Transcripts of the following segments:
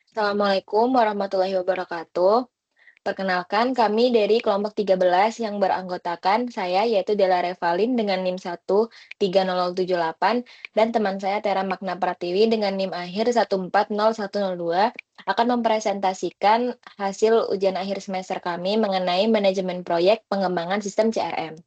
Assalamualaikum warahmatullahi wabarakatuh. Perkenalkan, kami dari kelompok 13 yang beranggotakan saya, yaitu Della Revalin dengan NIM 13078 dan teman saya Tera Magna Pratiwi dengan NIM akhir 140102 akan mempresentasikan hasil ujian akhir semester kami mengenai manajemen proyek pengembangan sistem CRM.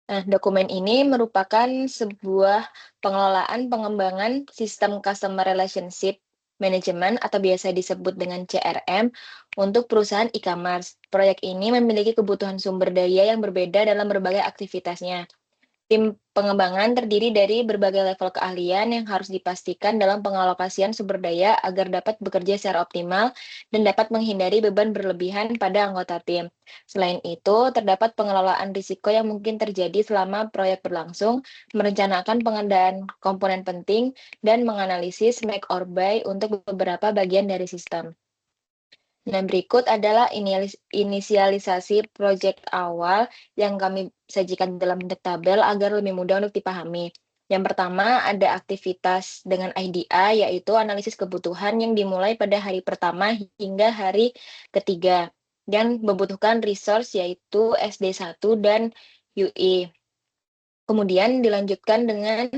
Nah, dokumen ini merupakan sebuah pengelolaan pengembangan sistem Customer Relationship Management atau biasa disebut dengan CRM untuk perusahaan e-commerce. Proyek ini memiliki kebutuhan sumber daya yang berbeda dalam berbagai aktivitasnya. Tim pengembangan terdiri dari berbagai level keahlian yang harus dipastikan dalam pengalokasian sumber daya agar dapat bekerja secara optimal dan dapat menghindari beban berlebihan pada anggota tim. Selain itu, terdapat pengelolaan risiko yang mungkin terjadi selama proyek berlangsung, merencanakan pengadaan komponen penting, dan menganalisis make or buy untuk beberapa bagian dari sistem. Nah, berikut adalah inisialisasi proyek awal yang kami sajikan dalam bentuk tabel agar lebih mudah untuk dipahami. Yang pertama, ada aktivitas dengan IDA, yaitu analisis kebutuhan yang dimulai pada hari pertama hingga hari ketiga, dan membutuhkan resource yaitu SD1 dan UI. Kemudian dilanjutkan dengan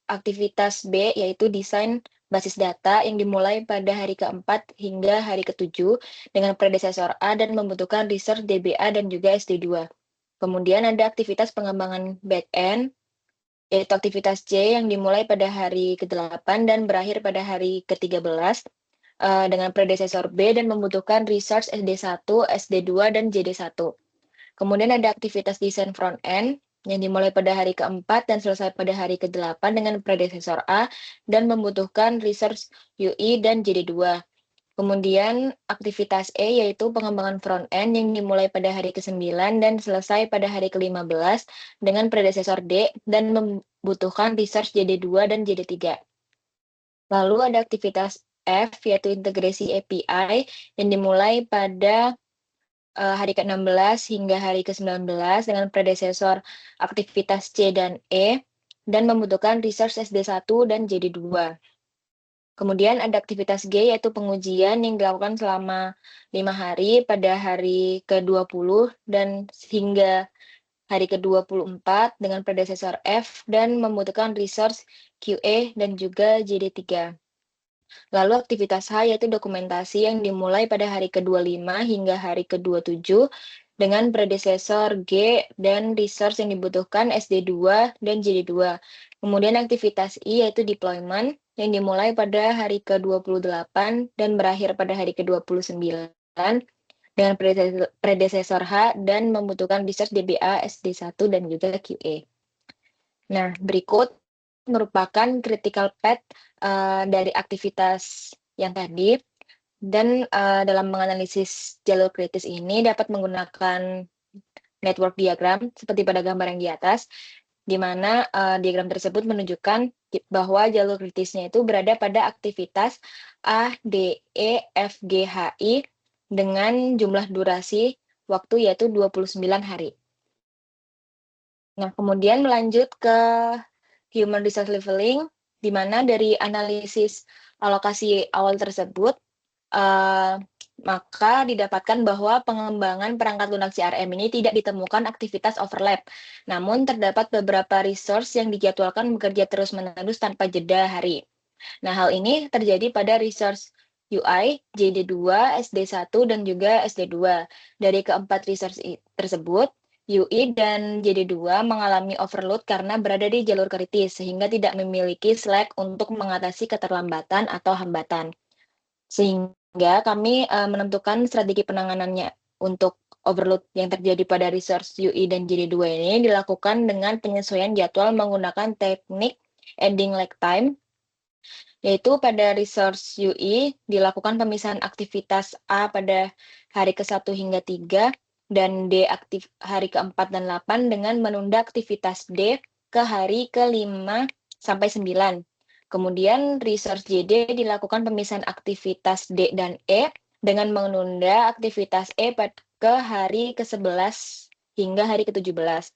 aktivitas B, yaitu desain basis data yang dimulai pada hari keempat hingga hari ketujuh dengan predesesor A dan membutuhkan research DBA dan juga SD2. Kemudian ada aktivitas pengembangan back-end, yaitu aktivitas C yang dimulai pada hari ke-8 dan berakhir pada hari ke-13 dengan predesesor B dan membutuhkan research SD1, SD2, dan JD1. Kemudian ada aktivitas desain front-end yang dimulai pada hari keempat dan selesai pada hari ke-8 dengan predesesor A dan membutuhkan research UI dan JD2. Kemudian aktivitas E yaitu pengembangan front-end yang dimulai pada hari ke-9 dan selesai pada hari ke-15 dengan predesesor D dan membutuhkan research JD2 dan JD3. Lalu ada aktivitas F yaitu integrasi API yang dimulai pada hari ke-16 hingga hari ke-19 dengan predesesor aktivitas C dan E dan membutuhkan research SD1 dan JD2. Kemudian ada aktivitas G yaitu pengujian yang dilakukan selama 5 hari pada hari ke-20 dan hingga hari ke-24 dengan predesesor F dan membutuhkan resource QA dan juga JD3. Lalu aktivitas H yaitu dokumentasi yang dimulai pada hari ke-25 hingga hari ke-27 dengan predesesor G dan resource yang dibutuhkan SD2 dan JD2. Kemudian aktivitas I yaitu deployment yang dimulai pada hari ke-28 dan berakhir pada hari ke-29 dengan predesesor H dan membutuhkan resource DBA, SD1, dan juga QA. Nah, berikut merupakan critical path dari aktivitas yang tadi dan dalam menganalisis jalur kritis ini dapat menggunakan network diagram seperti pada gambar yang di atas, di mana diagram tersebut menunjukkan bahwa jalur kritisnya itu berada pada aktivitas A, D, E, F, G, H, I dengan jumlah durasi waktu yaitu 29 hari. Nah, kemudian melanjut ke human resource leveling, di mana dari analisis alokasi awal tersebut, maka didapatkan bahwa pengembangan perangkat lunak CRM ini tidak ditemukan aktivitas overlap. Namun terdapat beberapa resource yang dijadwalkan bekerja terus-menerus tanpa jeda hari. Nah, hal ini terjadi pada resource UI, JD2, SD1, dan juga SD2. Dari keempat resource tersebut, UI dan JD2 mengalami overload karena berada di jalur kritis, sehingga tidak memiliki slack untuk mengatasi keterlambatan atau hambatan. Sehingga kami menentukan strategi penanganannya untuk overload yang terjadi pada resource UI dan JD2 ini dilakukan dengan penyesuaian jadwal menggunakan teknik ending lag time, yaitu pada resource UI dilakukan pemisahan aktivitas A pada hari ke-1 hingga 3 dan D aktif hari ke-4 dan 8 dengan menunda aktivitas D ke hari ke-5 sampai 9. Kemudian resource JD dilakukan pemisahan aktivitas D dan E dengan menunda aktivitas E ke hari ke-11 hingga hari ke-17.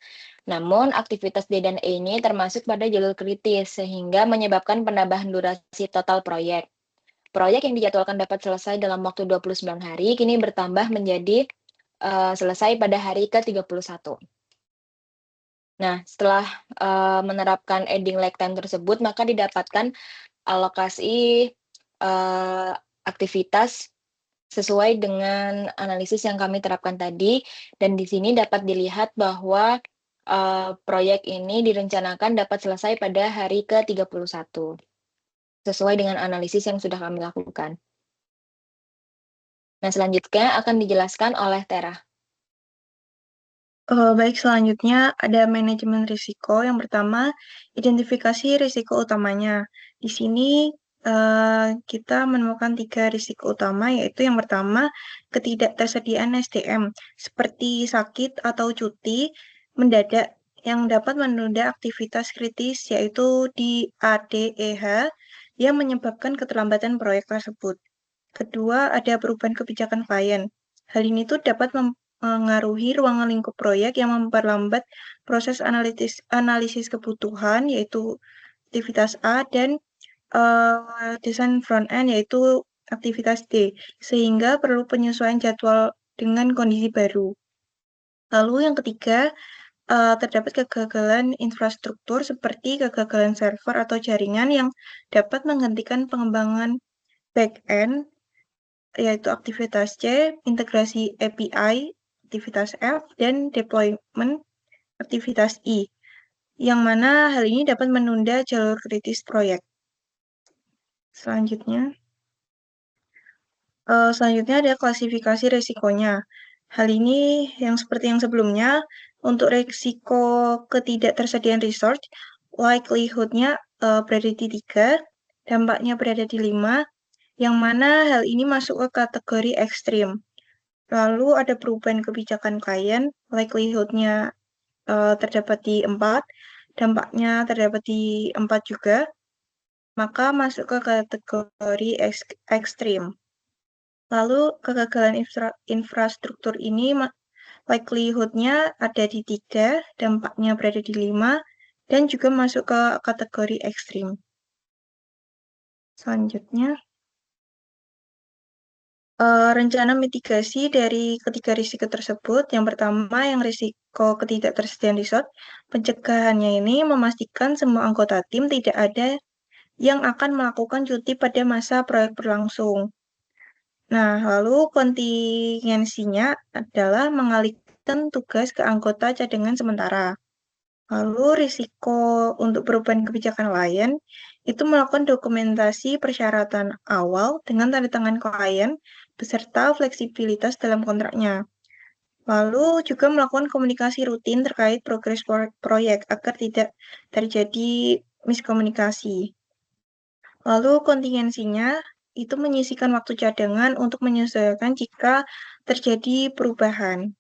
Namun, aktivitas D dan E ini termasuk pada jalur kritis, sehingga menyebabkan penambahan durasi total proyek. proyek yang dijadwalkan dapat selesai dalam waktu 29 hari kini bertambah menjadi selesai pada hari ke-31. Nah, setelah menerapkan ending lag time tersebut, maka didapatkan alokasi aktivitas sesuai dengan analisis yang kami terapkan tadi, dan di sini dapat dilihat bahwa proyek ini direncanakan dapat selesai pada hari ke-31, sesuai dengan analisis yang sudah kami lakukan. Nah, selanjutnya akan dijelaskan oleh Tera. Baik, selanjutnya ada manajemen risiko. Yang pertama, identifikasi risiko utamanya. Di sini kita menemukan 3 risiko utama, yaitu yang pertama, ketidaktersediaan SDM, seperti sakit atau cuti mendadak yang dapat menunda aktivitas kritis, yaitu di ADEH, yang menyebabkan keterlambatan proyek tersebut. Kedua, ada perubahan kebijakan klien. Hal ini tuh dapat mengaruhi ruang lingkup proyek yang memperlambat proses analisis kebutuhan, yaitu aktivitas A, dan desain front end, yaitu aktivitas D, sehingga perlu penyesuaian jadwal dengan kondisi baru. Lalu yang ketiga, terdapat kegagalan infrastruktur seperti kegagalan server atau jaringan yang dapat menghentikan pengembangan back-end, yaitu aktivitas C, integrasi API, aktivitas F, dan deployment, aktivitas I, yang mana hal ini dapat menunda jalur kritis proyek. Selanjutnya ada klasifikasi risikonya. Hal ini yang seperti yang sebelumnya, untuk risiko ketidaktersediaan resource, likelihood-nya berada di 3, dampaknya berada di 5, yang mana hal ini masuk ke kategori ekstrim. Lalu ada perubahan kebijakan klien, likelihood-nya terdapat di 4, dampaknya terdapat di 4 juga, maka masuk ke kategori ekstrim. Lalu kegagalan infrastruktur ini likelihood-nya ada di 3, dampaknya berada di 5, dan juga masuk ke kategori ekstrim. Selanjutnya, rencana mitigasi dari ketiga risiko tersebut. Yang pertama, yang risiko ketidaktersediaan resource. Pencegahannya ini memastikan semua anggota tim tidak ada yang akan melakukan cuti pada masa proyek berlangsung. Nah, lalu kontingensinya adalah mengalihkan tugas ke anggota cadangan sementara. Lalu risiko untuk perubahan kebijakan klien itu melakukan dokumentasi persyaratan awal dengan tanda tangan klien beserta fleksibilitas dalam kontraknya. Lalu juga melakukan komunikasi rutin terkait progres proyek agar tidak terjadi miskomunikasi. Lalu kontingensinya itu menyisihkan waktu cadangan untuk menyesuaikan jika terjadi perubahan.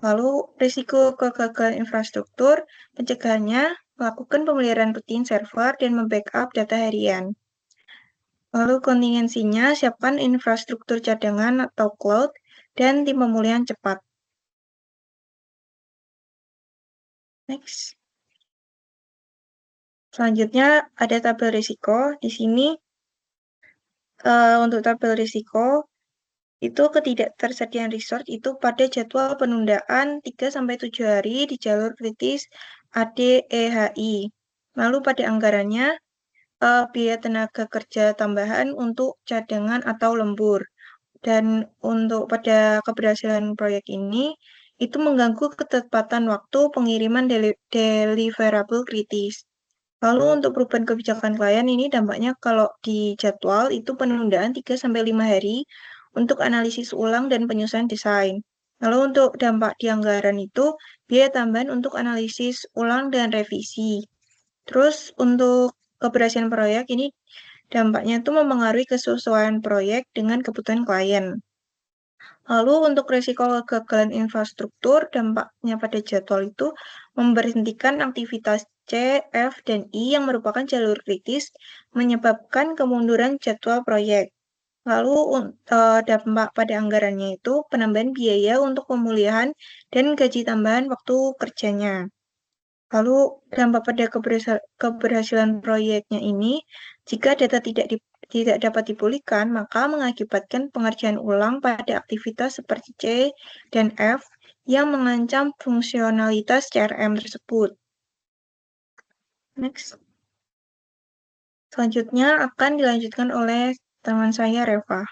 Lalu risiko kegagalan infrastruktur, pencegahannya melakukan pemeliharaan rutin server dan membackup data harian. Lalu kontingensinya siapkan infrastruktur cadangan atau cloud dan tim pemulihan cepat. Next. Selanjutnya ada tabel risiko. Di sini untuk tabel risiko itu ketidaktersediaan resource itu pada jadwal penundaan 3-7 hari di jalur kritis ADEHI. Lalu pada anggarannya biaya tenaga kerja tambahan untuk cadangan atau lembur. Dan untuk pada keberhasilan proyek ini itu mengganggu ketepatan waktu pengiriman deliverable kritis. Lalu untuk perubahan kebijakan klien ini dampaknya kalau di jadwal itu penundaan 3-5 hari untuk analisis ulang dan penyusunan desain. Lalu untuk dampak di anggaran itu biaya tambahan untuk analisis ulang dan revisi. Terus untuk keberhasilan proyek ini dampaknya itu mempengaruhi kesesuaian proyek dengan kebutuhan klien. Lalu untuk risiko kegagalan infrastruktur, dampaknya pada jadwal itu memberhentikan aktivitas C, F, dan I yang merupakan jalur kritis, menyebabkan kemunduran jadwal proyek. Lalu dampak pada anggarannya itu penambahan biaya untuk pemulihan dan gaji tambahan waktu kerjanya. Lalu dampak pada keberhasilan proyeknya ini, jika data tidak tidak dapat dipulihkan, maka mengakibatkan pengerjaan ulang pada aktivitas seperti C dan F yang mengancam fungsionalitas CRM tersebut. Next. Selanjutnya akan dilanjutkan oleh teman saya, Reva.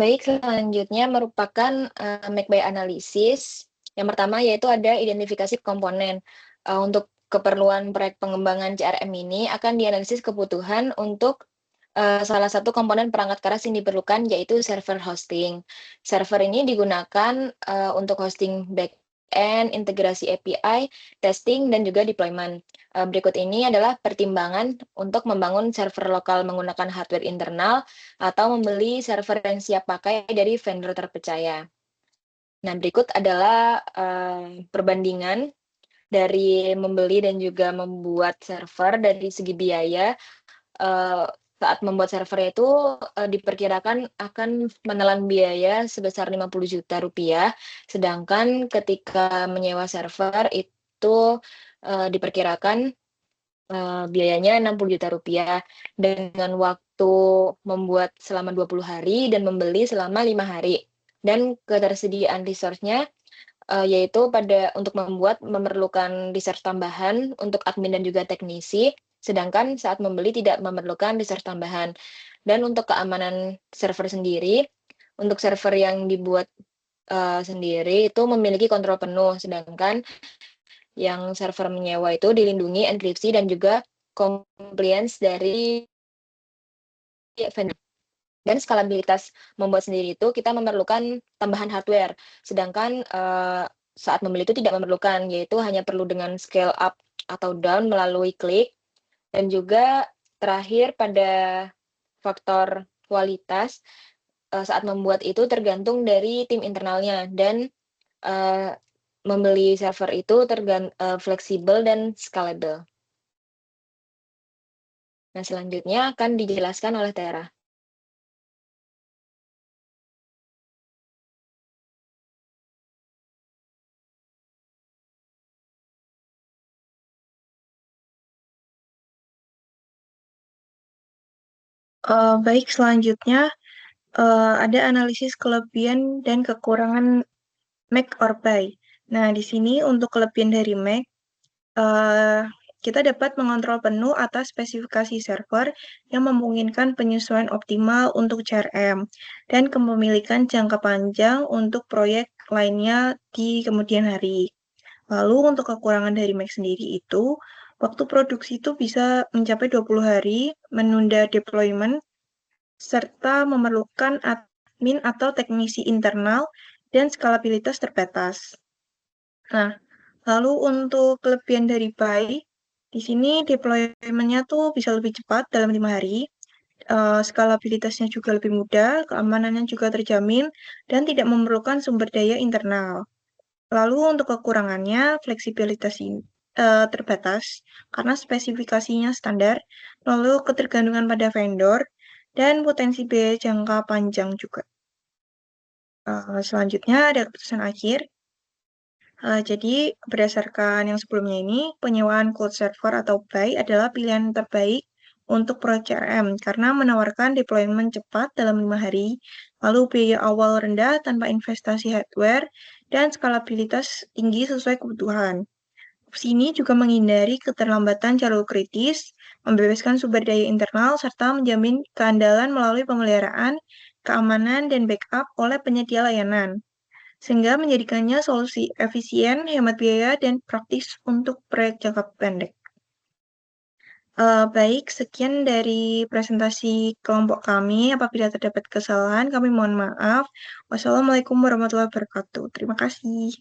Baik, selanjutnya merupakan make by analysis. Yang pertama yaitu ada identifikasi komponen. Untuk keperluan proyek pengembangan CRM ini akan dianalisis kebutuhan untuk salah satu komponen perangkat keras yang diperlukan yaitu server hosting. Server ini digunakan untuk hosting back-end, integrasi API, testing, dan juga deployment. Berikut ini adalah pertimbangan untuk membangun server lokal menggunakan hardware internal atau membeli server yang siap pakai dari vendor terpercaya. Nah, berikut adalah perbandingan dari membeli dan juga membuat server dari segi biaya. Saat membuat server itu diperkirakan akan menelan biaya sebesar 50 juta rupiah, sedangkan ketika menyewa server itu diperkirakan biayanya 60 juta rupiah dengan waktu membuat selama 20 hari dan membeli selama 5 hari. Dan ketersediaan resource-nya yaitu untuk membuat memerlukan resource tambahan untuk admin dan juga teknisi, sedangkan saat membeli tidak memerlukan resource tambahan. Dan untuk keamanan server sendiri, untuk server yang dibuat sendiri itu memiliki kontrol penuh, sedangkan yang server menyewa itu dilindungi enkripsi dan juga compliance dari vendor. Dan skalabilitas membuat sendiri itu kita memerlukan tambahan hardware, sedangkan saat membeli itu tidak memerlukan, yaitu hanya perlu dengan scale up atau down melalui klik. Dan juga terakhir pada faktor kualitas, saat membuat itu tergantung dari tim internalnya dan membeli server itu fleksibel dan scalable. Nah, selanjutnya akan dijelaskan oleh Tera. Baik, selanjutnya ada analisis kelebihan dan kekurangan make or buy. Nah, di sini untuk kelebihan dari make, kita dapat mengontrol penuh atas spesifikasi server yang memungkinkan penyesuaian optimal untuk CRM dan kepemilikan jangka panjang untuk proyek lainnya di kemudian hari. Lalu untuk kekurangan dari Mac sendiri itu, waktu produksi itu bisa mencapai 20 hari, menunda deployment, serta memerlukan admin atau teknisi internal dan skalabilitas terbatas. Nah, lalu untuk kelebihan dari Pi, di sini deployment-nya tuh bisa lebih cepat dalam 5 hari, skalabilitasnya juga lebih mudah, keamanannya juga terjamin, dan tidak memerlukan sumber daya internal. Lalu untuk kekurangannya, fleksibilitas ini terbatas karena spesifikasinya standar, lalu ketergantungan pada vendor, dan potensi biaya jangka panjang juga. Selanjutnya ada keputusan akhir. Jadi berdasarkan yang sebelumnya ini, penyewaan cloud server atau buy adalah pilihan terbaik untuk proyek CRM karena menawarkan deployment cepat dalam 5 hari, lalu biaya awal rendah tanpa investasi hardware, dan skalabilitas tinggi sesuai kebutuhan. Opsi ini juga menghindari keterlambatan jalur kritis, membebaskan sumber daya internal, serta menjamin keandalan melalui pemeliharaan, keamanan, dan backup oleh penyedia layanan, sehingga menjadikannya solusi efisien, hemat biaya, dan praktis untuk proyek jangka pendek. Baik, sekian dari presentasi kelompok kami. Apabila terdapat kesalahan, kami mohon maaf. Wassalamualaikum warahmatullahi wabarakatuh. Terima kasih.